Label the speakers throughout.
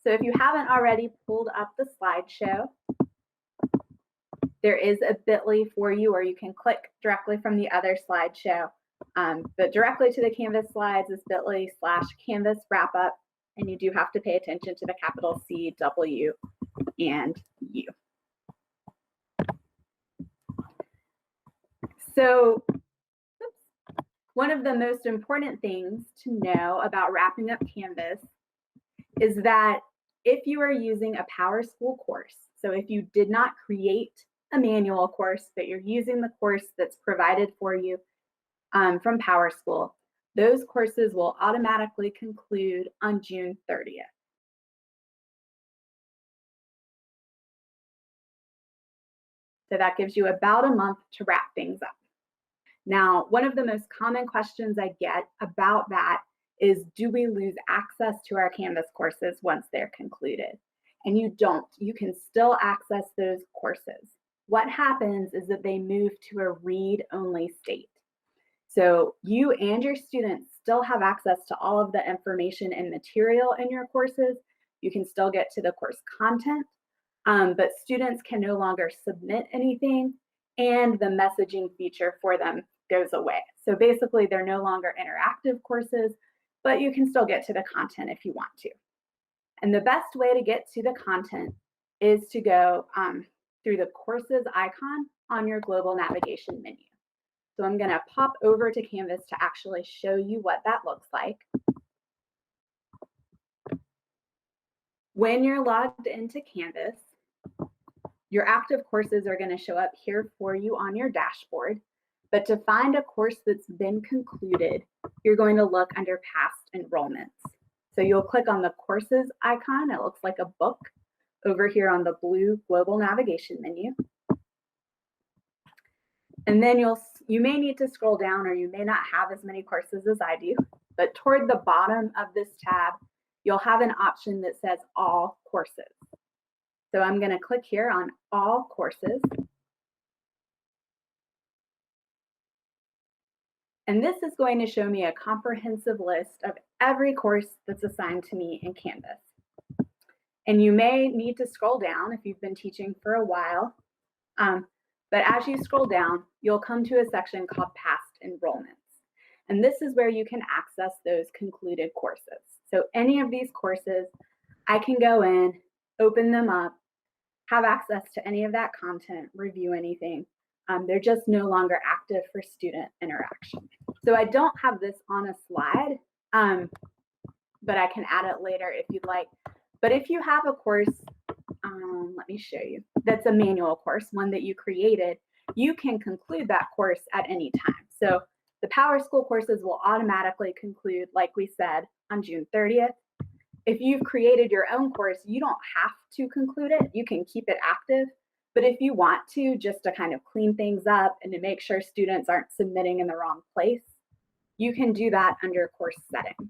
Speaker 1: So if you haven't already pulled up the slideshow, there is a bit.ly for you, or you can click directly from the other slideshow. But directly to the Canvas slides is bit.ly/Canvas wrap up, and you do have to pay attention to the capital C, W, and U. So one of the most important things to know about wrapping up Canvas is that if you are using a PowerSchool course, so if you did not create a manual course, but you're using the course that's provided for you from PowerSchool, those courses will automatically conclude on June 30th. So that gives you about a month to wrap things up. Now, one of the most common questions I get about that is, do we lose access to our Canvas courses once they're concluded? And you don't. You can still access those courses. What happens is that they move to a read-only state. So you and your students still have access to all of the information and material in your courses. You can still get to the course content, but students can no longer submit anything, and the messaging feature for them goes away. So basically, they're no longer interactive courses, but you can still get to the content if you want to. And the best way to get to the content is to go through the courses icon on your global navigation menu. So I'm going to pop over to Canvas to actually show you what that looks like. When you're logged into Canvas, your active courses are going to show up here for you on your dashboard. But to find a course that's been concluded, you're going to look under past enrollments. So you'll click on the courses icon. It looks like a book over here on the blue global navigation menu. And then you may need to scroll down, or you may not have as many courses as I do, but toward the bottom of this tab, you'll have an option that says all courses. So I'm going to click here on all courses. And this is going to show me a comprehensive list of every course that's assigned to me in Canvas. And you may need to scroll down if you've been teaching for a while. But as you scroll down, you'll come to a section called Past Enrollments. And this is where you can access those concluded courses. So any of these courses, I can go in, open them up, have access to any of that content, review anything. They're just no longer active for student interaction. So I don't have this on a slide, but I can add it later if you'd like. But if you have a course, let me show you, that's a manual course, one that you created, you can conclude that course at any time. So the PowerSchool courses will automatically conclude, like we said, on June 30th. If you've created your own course, you don't have to conclude it. You can keep it active. But if you want to, just to kind of clean things up and to make sure students aren't submitting in the wrong place, you can do that under course settings.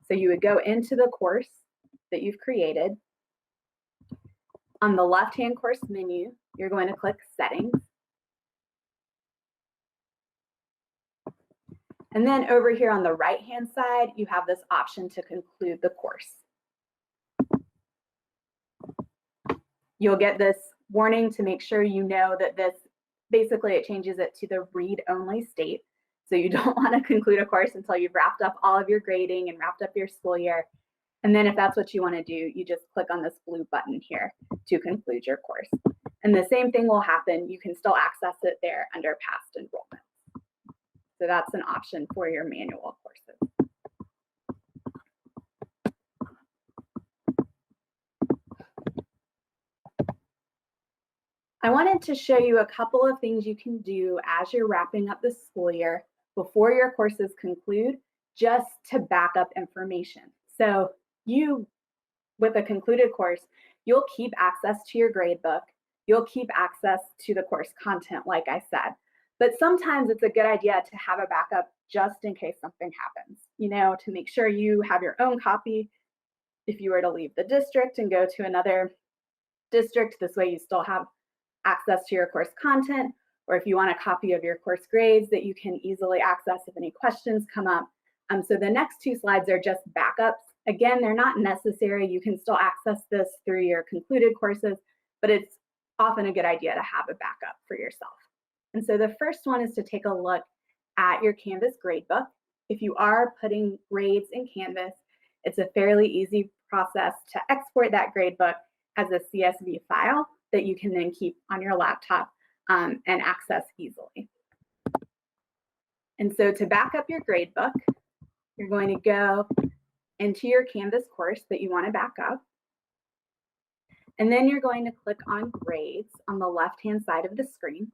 Speaker 1: So you would go into the course that you've created. On the left-hand course menu, you're going to click Settings. And then over here on the right-hand side, you have this option to conclude the course. You'll get this warning to make sure you know that this, basically it changes it to the read-only state. So you don't want to conclude a course until you've wrapped up all of your grading and wrapped up your school year. And then if that's what you want to do, you just click on this blue button here to conclude your course. And the same thing will happen. You can still access it there under past enrollments. So that's an option for your manual courses. I wanted to show you a couple of things you can do as you're wrapping up the school year before your courses conclude, just to back up information. So you, with a concluded course, you'll keep access to your gradebook. You'll keep access to the course content, like I said. But sometimes it's a good idea to have a backup just in case something happens, you know, to make sure you have your own copy. If you were to leave the district and go to another district, this way you still have access to your course content, or if you want a copy of your course grades that you can easily access if any questions come up. So the next two slides are just backups Again, they're not necessary. You can still access this through your concluded courses, but it's often a good idea to have a backup for yourself. And so the first one is to take a look at your Canvas gradebook. If you are putting grades in Canvas, it's a fairly easy process to export that gradebook as a CSV file that you can then keep on your laptop and access easily. And so to back up your gradebook, you're going to go into your Canvas course that you want to back up. And then you're going to click on Grades on the left-hand side of the screen.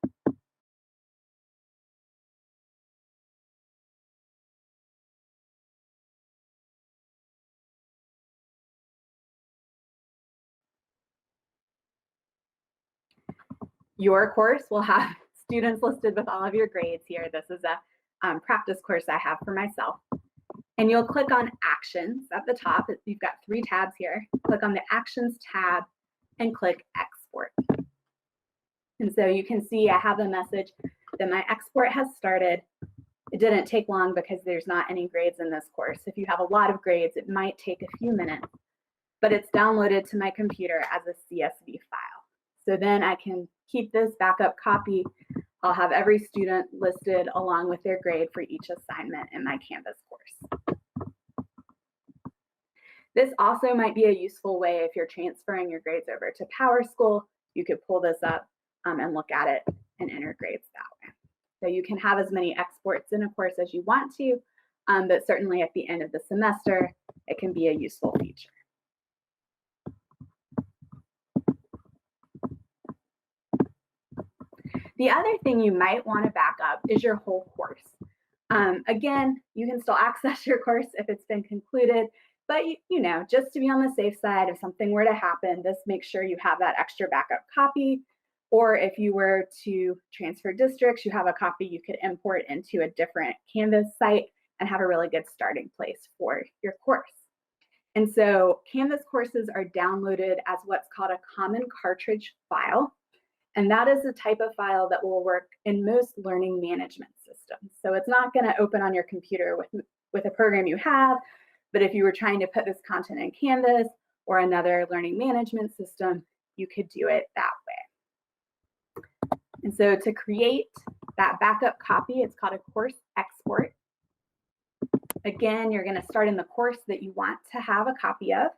Speaker 1: Your course will have students listed with all of your grades here. This is a practice course I have for myself. And you'll click on Actions at the top. You've got 3 tabs here. Click on the Actions tab and click Export. And so you can see I have a message that my export has started. It didn't take long because there's not any grades in this course. If you have a lot of grades, it might take a few minutes, but it's downloaded to my computer as a CSV file. So then I can keep this backup copy. I'll have every student listed along with their grade for each assignment in my Canvas course. This also might be a useful way if you're transferring your grades over to PowerSchool. You could pull this up and look at it and enter grades that way. So you can have as many exports in a course as you want to, but certainly at the end of the semester, it can be a useful feature. The other thing you might want to back up is your whole course. Again, you can still access your course if it's been concluded, but you know, just to be on the safe side, if something were to happen, just make sure you have that extra backup copy. Or if you were to transfer districts, you have a copy you could import into a different Canvas site and have a really good starting place for your course. And so Canvas courses are downloaded as what's called a common cartridge file. And that is the type of file that will work in most learning management systems. So it's not going to open on your computer with a program you have, but if you were trying to put this content in Canvas or another learning management system, you could do it that way. And so to create that backup copy, it's called a course export. Again, you're going to start in the course that you want to have a copy of,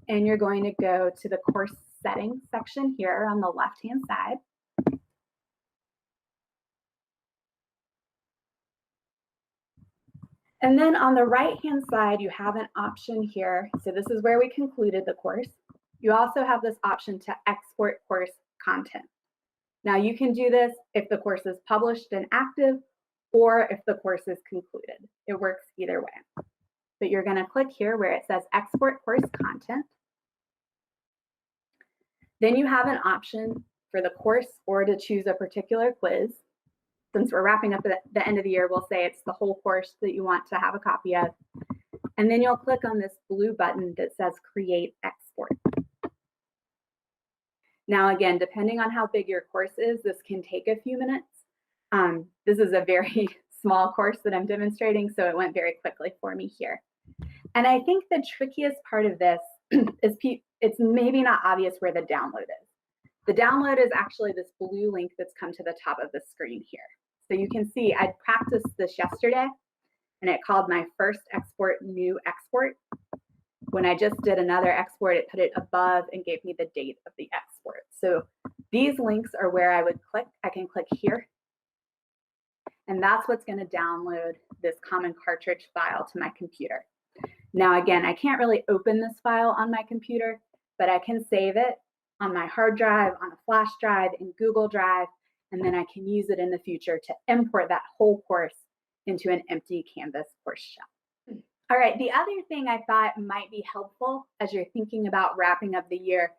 Speaker 1: and you're going to go to the course settings section here on the left-hand side. And then on the right-hand side, you have an option here. So this is where we concluded the course. You also have this option to export course content. Now you can do this if the course is published and active or if the course is concluded. It works either way. But you're going to click here where it says export course content. Then you have an option for the course or to choose a particular quiz. Since we're wrapping up at the end of the year, we'll say it's the whole course that you want to have a copy of. And then you'll click on this blue button that says Create Export. Now again, depending on how big your course is, this can take a few minutes. This is a very small course that I'm demonstrating, so it went very quickly for me here. And I think the trickiest part of this is it's maybe not obvious where the download is. The download is actually this blue link that's come to the top of the screen here. So you can see I practiced this yesterday, and it called my first export new export. When I just did another export, it put it above and gave me the date of the export. So these links are where I would click. I can click here, and that's what's going to download this common cartridge file to my computer. Now, again, I can't really open this file on my computer, but I can save it on my hard drive, on a flash drive, in Google Drive, and then I can use it in the future to import that whole course into an empty Canvas course shell. All right, the other thing I thought might be helpful as you're thinking about wrapping up the year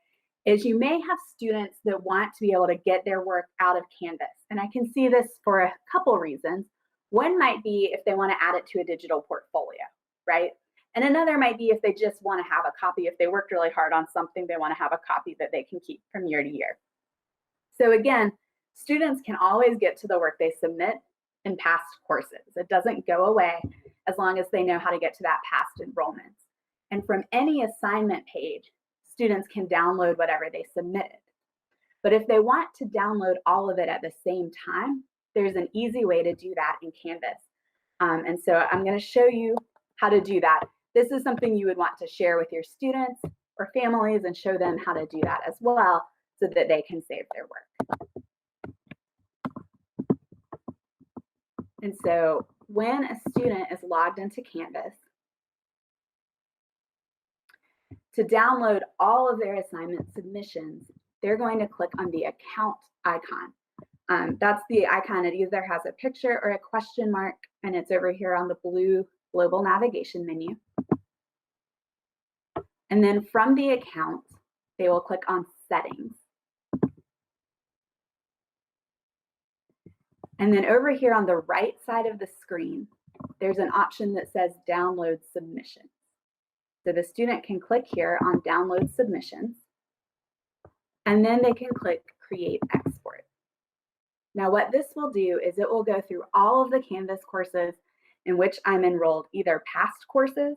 Speaker 1: is you may have students that want to be able to get their work out of Canvas. And I can see this for a couple reasons. One might be if they want to add it to a digital portfolio, right? And another might be if they just want to have a copy. If they worked really hard on something, they want to have a copy that they can keep from year to year. So again, students can always get to the work they submit in past courses. It doesn't go away as long as they know how to get to that past enrollments. And from any assignment page, students can download whatever they submitted. But if they want to download all of it at the same time, there's an easy way to do that in Canvas. And so I'm going to show you how to do that. This is something you would want to share with your students or families and show them how to do that as well so that they can save their work. And so when a student is logged into Canvas, to download all of their assignment submissions, they're going to click on the account icon. That's the icon. It either has a picture or a question mark, and it's over here on the blue global navigation menu. And then from the account, they will click on settings. And then over here on the right side of the screen, there's an option that says download submissions. So the student can click here on download submissions, and then they can click create export. Now what this will do is it will go through all of the Canvas courses in which I'm enrolled, either past courses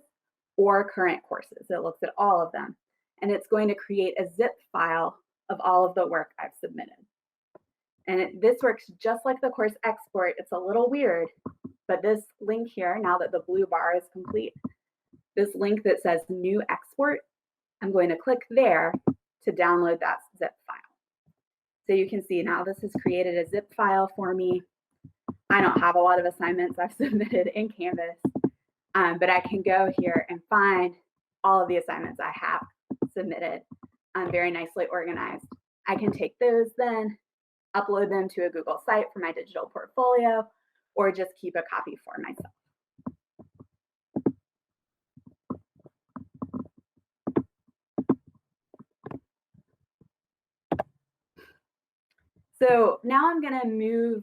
Speaker 1: or current courses. It looks at all of them, and it's going to create a zip file of all of the work I've submitted. And this works just like the course export. It's a little weird, but this link here, now that the blue bar is complete, this link that says new export, I'm going to click there to download that zip file. So you can see now this has created a zip file for me. I don't have a lot of assignments I've submitted in Canvas, but I can go here and find all of the assignments I have submitted, very nicely organized. I can take those then, upload them to a Google site for my digital portfolio, or just keep a copy for myself. So now I'm going to move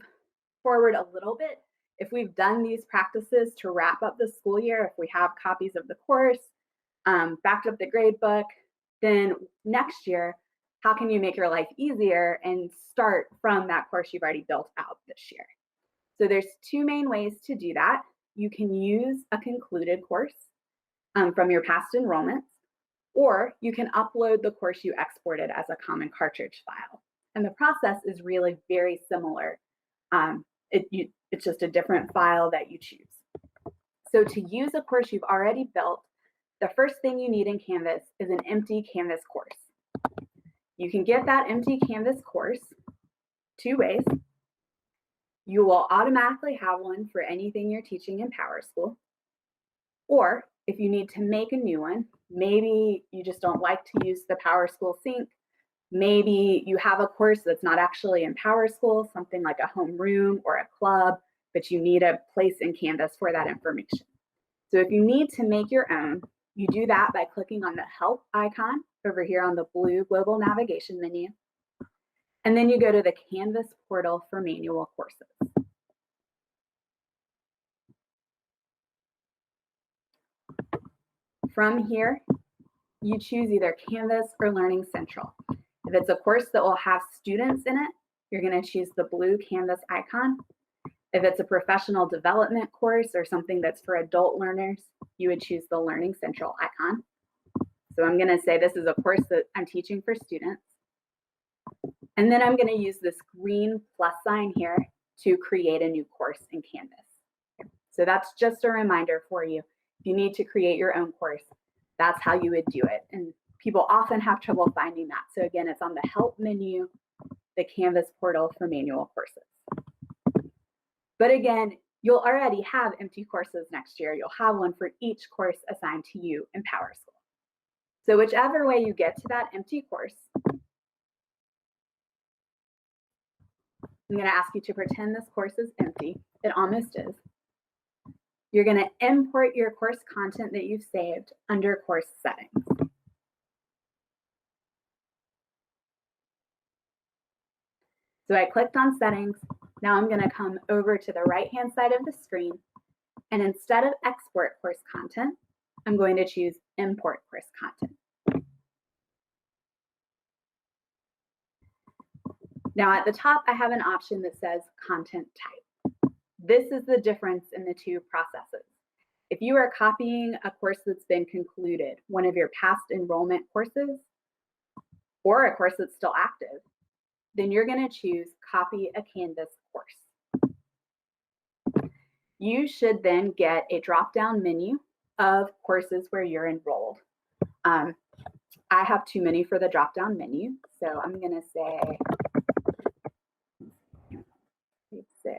Speaker 1: forward a little bit. If we've done these practices to wrap up the school year, if we have copies of the course, backed up the gradebook, then next year, how can you make your life easier and start from that course you've already built out this year? So there's two main ways to do that. You can use a concluded course from your past enrollments, or you can upload the course you exported as a common cartridge file. And the process is really very similar. It's just a different file that you choose. So to use a course you've already built, the first thing you need in Canvas is an empty Canvas course. You can get that empty Canvas course two ways. You will automatically have one for anything you're teaching in PowerSchool. Or if you need to make a new one, maybe you just don't like to use the PowerSchool sync. Maybe you have a course that's not actually in PowerSchool, something like a homeroom or a club, but you need a place in Canvas for that information. So if you need to make your own, you do that by clicking on the Help icon over here on the blue global navigation menu. And then you go to the Canvas portal for manual courses. From here, you choose either Canvas or Learning Central. If it's a course that will have students in it, you're going to choose the blue Canvas icon. If it's a professional development course or something that's for adult learners, you would choose the Learning Central icon. So I'm going to say this is a course that I'm teaching for students. And then I'm going to use this green plus sign here to create a new course in Canvas. So that's just a reminder for you. If you need to create your own course, that's how you would do it. And people often have trouble finding that. So again, it's on the Help menu, the Canvas portal for manual courses. But again, you'll already have empty courses next year. You'll have one for each course assigned to you in PowerSchool. So whichever way you get to that empty course, I'm going to ask you to pretend this course is empty. It almost is. You're going to import your course content that you've saved under Course Settings. So I clicked on Settings. Now I'm going to come over to the right-hand side of the screen, and instead of Export Course Content, I'm going to choose Import Course Content. Now at the top, I have an option that says Content Type. This is the difference in the two processes. If If you are copying a course that's been concluded, one of your past enrollment courses, or a course that's still active, then you're going to choose Copy a Canvas Course. You should then get a drop-down menu of courses where you're enrolled. I have too many for the drop-down menu, so I'm going to say page 6.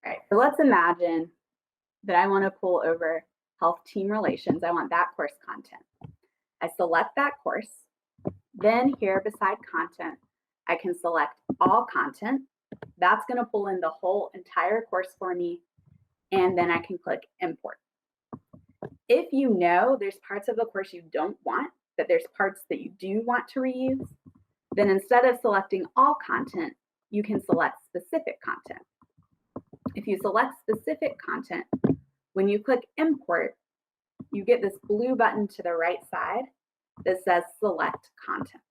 Speaker 1: All right, so let's imagine that I want to pull over health team relations. I want that course content. I select that course. Then here beside content, I can select all content. That's going to pull in the whole entire course for me. And then I can click import. If you know there's parts of the course you don't want, but there's parts that you do want to reuse, then instead of selecting all content, you can select specific content. If you select specific content, when you click import, you get this blue button to the right side that says select content.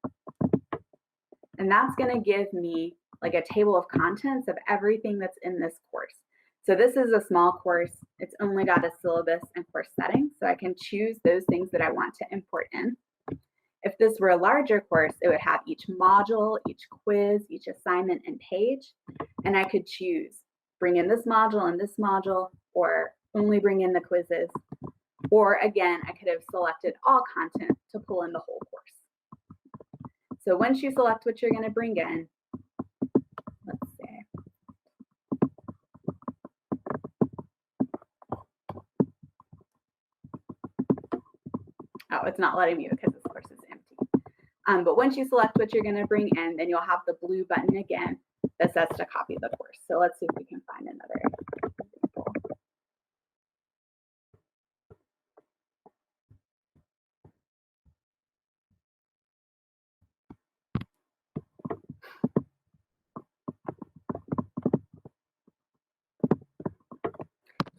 Speaker 1: And that's going to give me like a table of contents of everything that's in this course. So this is a small course. It's only got a syllabus and course settings. So I can choose those things that I want to import in. If this were a larger course, it would have each module, each quiz, each assignment and page. And I could choose bring in this module, or only bring in the quizzes. Or again, I could have selected all content to pull in the whole course. So once you select what you're going to bring in, let's say, oh, it's not letting me because this course is empty. But once you select what you're going to bring in, then you'll have the blue button again that says to copy the course. So let's see if we can find another example.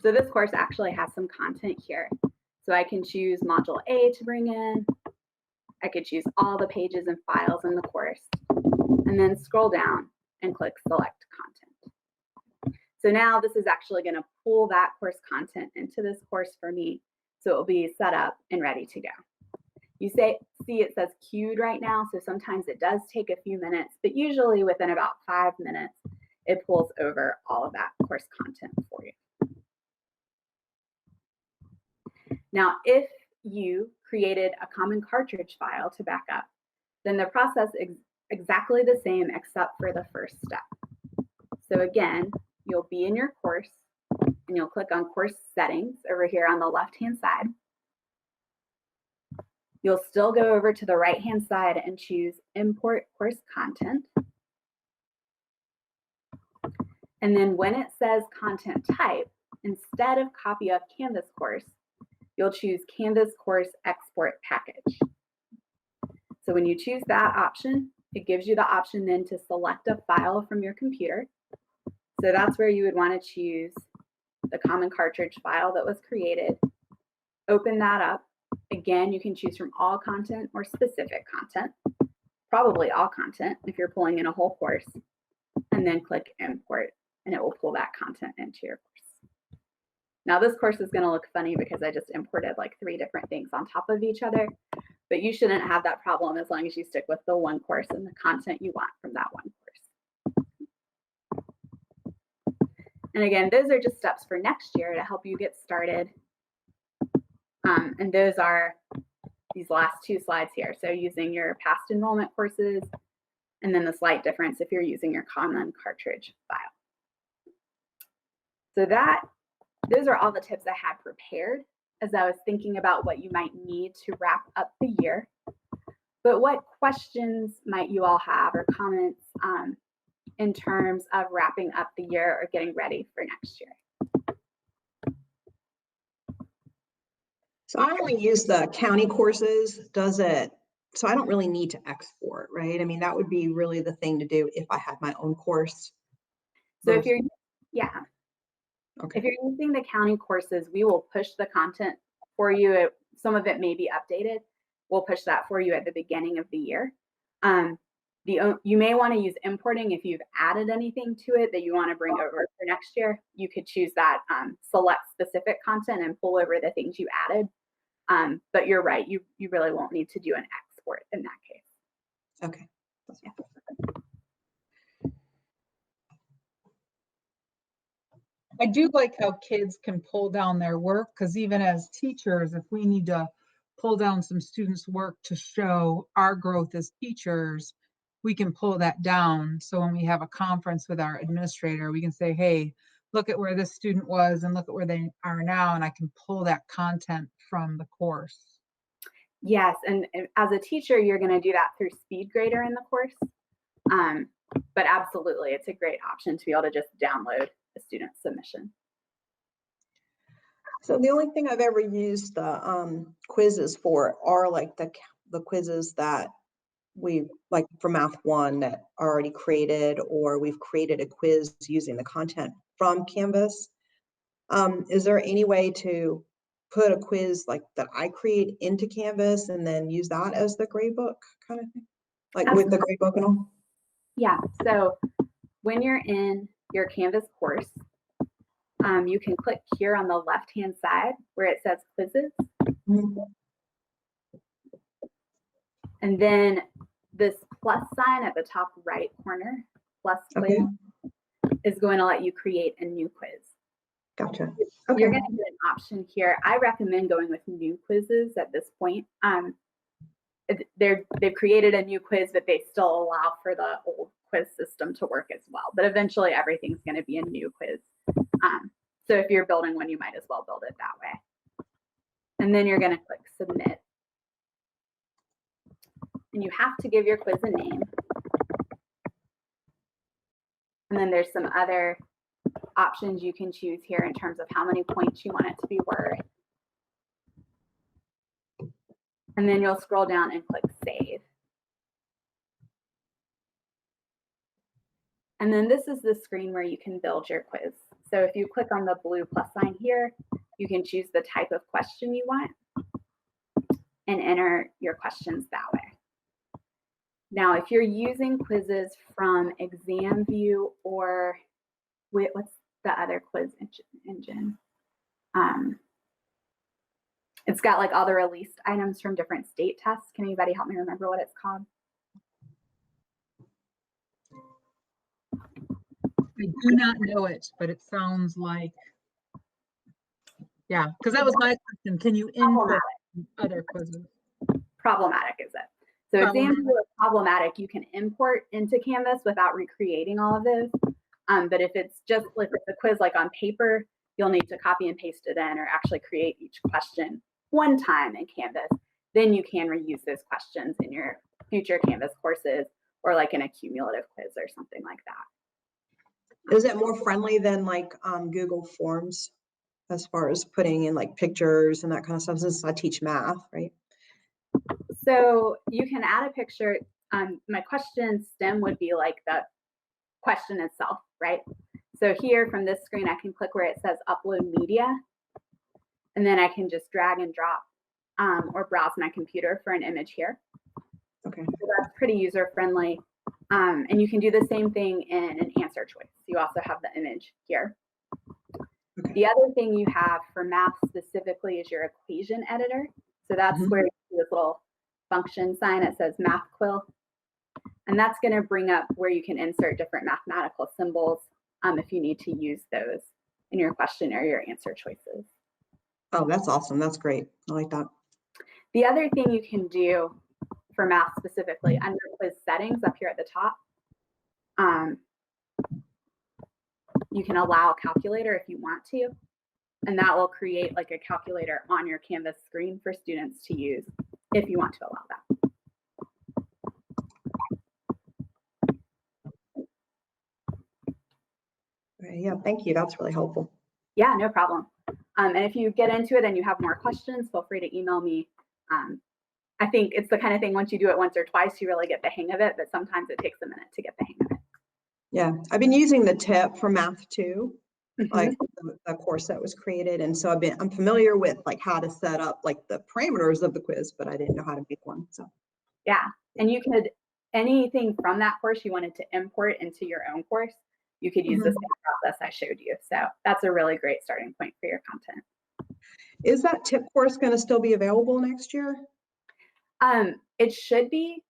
Speaker 1: So this course actually has some content here. So I can choose module A to bring in. I could choose all the pages and files in the course, and then scroll down and click select content. So now this is actually going to pull that course content into this course for me. So it will be set up and ready to go. You see it says queued right now. So sometimes it does take a few minutes, but usually within about 5 minutes, it pulls over all of that course content for you. Now, if you created a common cartridge file to back up, then the process is exactly the same except for the first step. So again, you'll be in your course and you'll click on course settings over here on the left-hand side. You'll still go over to the right-hand side and choose import course content. And then when it says content type, instead of copy of Canvas course, you'll choose Canvas course export package. So when you choose that option, it gives you the option then to select a file from your computer. So that's where you would want to choose the common cartridge file that was created. Open that up. Again, you can choose from all content or specific content, probably all content if you're pulling in a whole course, and then click import, and it will pull that content into your course. Now this course is going to look funny because I just imported like 3 different things on top of each other, but you shouldn't have that problem as long as you stick with the one course and the content you want from that one course. And again, those are just steps for next year to help you get started. And those are these last 2 slides here. So using your past enrollment courses, and then the slight difference if you're using your common cartridge file. So those are all the tips I had prepared as I was thinking about what you might need to wrap up the year. But what questions might you all have or comments in terms of wrapping up the year or getting ready for next year?
Speaker 2: So I only use the county courses. So I don't really need to export, right? I mean, that would be really the thing to do if I had my own course.
Speaker 1: So if you're, yeah,
Speaker 2: okay.
Speaker 1: If you're using the county courses, we will push the content for you. Some of it may be updated. We'll push that for you at the beginning of the year. You may want to use importing if you've added anything to it that you want to bring over for next year. You could choose that, select specific content and pull over the things you added. But you're right, you really won't need to do an export in that case.
Speaker 2: Okay.
Speaker 1: Yeah.
Speaker 3: I do like how kids can pull down their work, because even as teachers, if we need to pull down some students' work to show our growth as teachers, we can pull that down. So when we have a conference with our administrator, we can say, hey, look at where this student was and look at where they are now, and I can pull that content from the course.
Speaker 1: Yes, and as a teacher, you're going to do that through SpeedGrader in the course. But absolutely, it's a great option to be able to just download a student submission.
Speaker 2: So the only thing I've ever used the quizzes for are like the quizzes that we like for Math 1 that are already created, or we've created a quiz using the content from Canvas. Is there any way to put a quiz like that I create into Canvas and then use that as the gradebook kind of thing? Like with the gradebook and all?
Speaker 1: Yeah, so when you're in your Canvas course, you can click here on the left-hand side where it says quizzes.
Speaker 2: Mm-hmm.
Speaker 1: And then this plus sign at the top right corner, plus quiz, is going to let you create a new quiz.
Speaker 2: Gotcha.
Speaker 1: Okay. You're going to get an option here. I recommend going with new quizzes at this point. They've created a new quiz, but they still allow for the old quiz system to work as well. But eventually everything's going to be a new quiz. So if you're building one, you might as well build it that way. And then you're going to click submit. And you have to give your quiz a name. And then there's some other options you can choose here in terms of how many points you want it to be worth. And then you'll scroll down and click save. And then this is the screen where you can build your quiz. So if you click on the blue plus sign here, you can choose the type of question you want and enter your questions that way. Now, if you're using quizzes from ExamView or what's the other quiz engine? It's got like all the released items from different state tests. Can anybody help me remember what it's called?
Speaker 3: I do not know it, but it sounds like, yeah, because that was my question. Can you input other quizzes?
Speaker 1: Problematic, is it? So ExamView is problematic. You can import into Canvas without recreating all of those. But if it's just like a quiz like on paper, you'll need to copy and paste it in or actually create each question one time in Canvas. Then you can reuse those questions in your future Canvas courses or like in a cumulative quiz or something like that.
Speaker 2: Is it more friendly than like Google Forms as far as putting in like pictures and that kind of stuff, since I teach math, right?
Speaker 1: So you can add a picture. My question stem would be like the question itself, right? So here from this screen, I can click where it says upload media, and then I can just drag and drop or browse my computer for an image here.
Speaker 2: Okay.
Speaker 1: So that's pretty user friendly. And you can do the same thing in an answer choice. You also have the image here. Okay. The other thing you have for math specifically is your equation editor. So that's where you see this little function sign that says math quill. And that's going to bring up where you can insert different mathematical symbols if you need to use those in your question or your answer choices.
Speaker 2: Oh, that's awesome. That's great. I like that.
Speaker 1: The other thing you can do for math specifically under quiz settings up here at the top, you can allow a calculator if you want to, and that will create like a calculator on your Canvas screen for students to use if you want to allow that.
Speaker 2: Yeah, thank you. That's really helpful.
Speaker 1: Yeah, no problem. And if you get into it and you have more questions, feel free to email me. I think it's the kind of thing, once you do it once or twice, you really get the hang of it, but sometimes it takes a minute to get the hang of it.
Speaker 2: Yeah, I've been using the tip for Math 2,
Speaker 1: Mhm.
Speaker 2: like the course that was created. And so I'm familiar with like how to set up like the parameters of the quiz, but I didn't know how to make one. So
Speaker 1: Yeah, and you could, anything from that course you wanted to import into your own course, you could use the same process I showed you. So that's a really great starting point for your content.
Speaker 2: is that tip course going to still be available next year?
Speaker 1: It should be,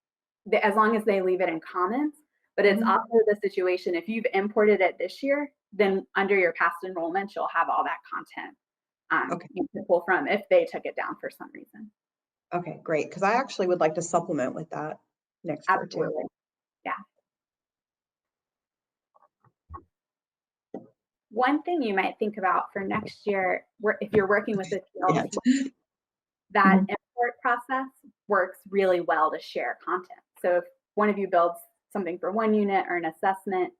Speaker 1: as long as they leave it in comments, but it's also the situation, if you've imported it this year, then under your past enrollments, you'll have all that content
Speaker 2: Okay.
Speaker 1: you can pull from if they took it down for some reason.
Speaker 2: Okay, great. Because I actually would like to supplement with that next year too.
Speaker 1: Absolutely. Yeah. One thing you might think about for next year, if you're working with a TLT, that import process works really well to share content. So if one of you builds something for one unit or an assessment,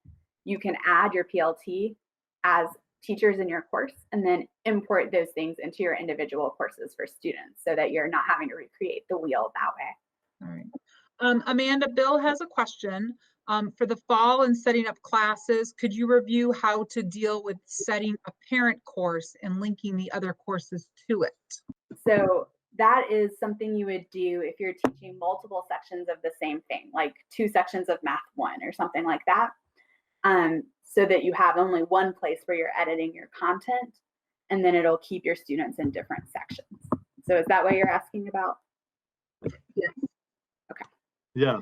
Speaker 1: you can add your PLT as teachers in your course and then import those things into your individual courses for students so that you're not having to recreate the wheel that way.
Speaker 3: All right. Amanda, Bill has a question. For the fall and setting up classes, could you review how to deal with setting a parent course and linking the other courses to it?
Speaker 1: So that is something you would do if you're teaching multiple sections of the same thing, like 2 sections of Math 1 or something like that, so that you have only one place where you're editing your content, and then it'll keep your students in different sections. So is that what you're asking about?
Speaker 3: Yes.
Speaker 1: Okay.
Speaker 4: Yeah.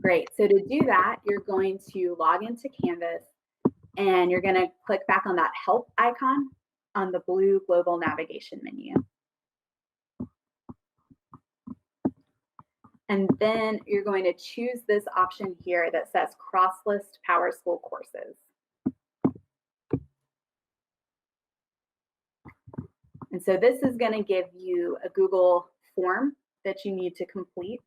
Speaker 1: Great. So to do that, you're going to log into Canvas and you're going to click back on that help icon on the blue global navigation menu. And then you're going to choose this option here that says cross-list PowerSchool courses. And so this is going to give you a Google form that you need to complete.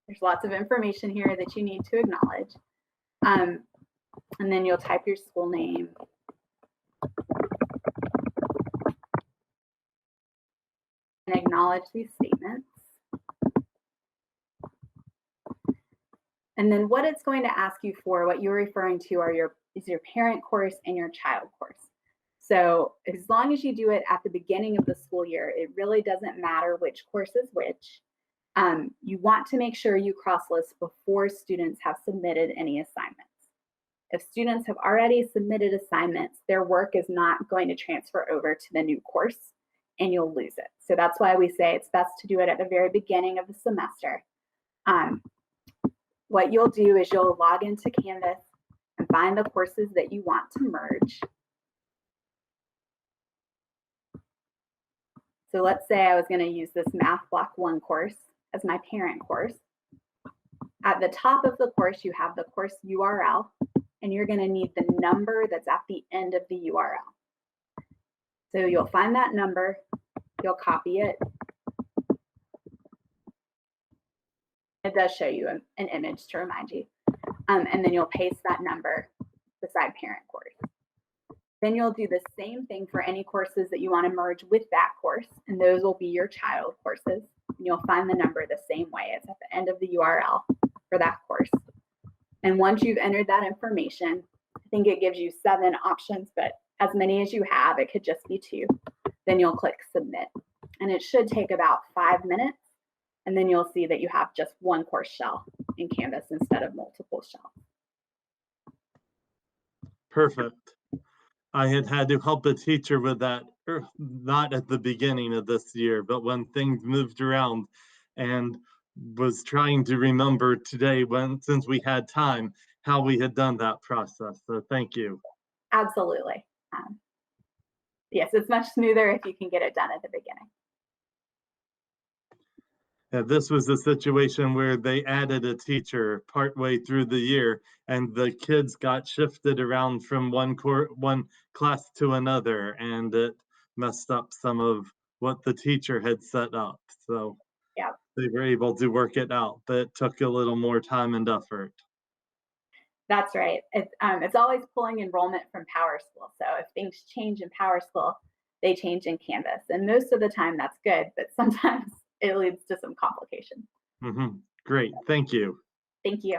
Speaker 1: There's lots of information here that you need to acknowledge. And then you'll type your school name. And acknowledge these statements. And then what it's going to ask you for, what you're referring to is your parent course and your child course. So as long as you do it at the beginning of the school year, it really doesn't matter which course is which. You want to make sure you cross-list before students have submitted any assignments. If students have already submitted assignments, their work is not going to transfer over to the new course and you'll lose it. So that's why we say it's best to do it at the very beginning of the semester. What you'll do is you'll log into Canvas and find the courses that you want to merge. So let's say I was going to use this Math Block 1 course as my parent course. At the top of the course, you have the course URL, and you're going to need the number that's at the end of the URL. So you'll find that number, you'll copy it. It does show you an image to remind you. And then you'll paste that number beside parent course. Then you'll do the same thing for any courses that you want to merge with that course, and those will be your child courses. And you'll find the number the same way. It's at the end of the URL for that course. And once you've entered that information, I think it gives you 7 options, but as many as you have, it could just be 2. Then you'll click submit. And it should take about 5 minutes. And then you'll see that you have just one course shell in Canvas instead of multiple shells.
Speaker 4: Perfect. I had to help a teacher with that, not at the beginning of this year, but when things moved around, and was trying to remember today, since we had time, how we had done that process. So thank you.
Speaker 1: Absolutely. Yes, it's much smoother if you can get it done at the beginning.
Speaker 4: Yeah, this was a situation where they added a teacher partway through the year, and the kids got shifted around from one class to another, and it messed up some of what the teacher had set up. So
Speaker 1: yeah,
Speaker 4: they were able to work it out, but it took a little more time and effort.
Speaker 1: That's right. It's always pulling enrollment from PowerSchool. So if things change in PowerSchool, they change in Canvas. And most of the time that's good, but sometimes it leads to some complications.
Speaker 4: Great, thank you.
Speaker 1: Thank you.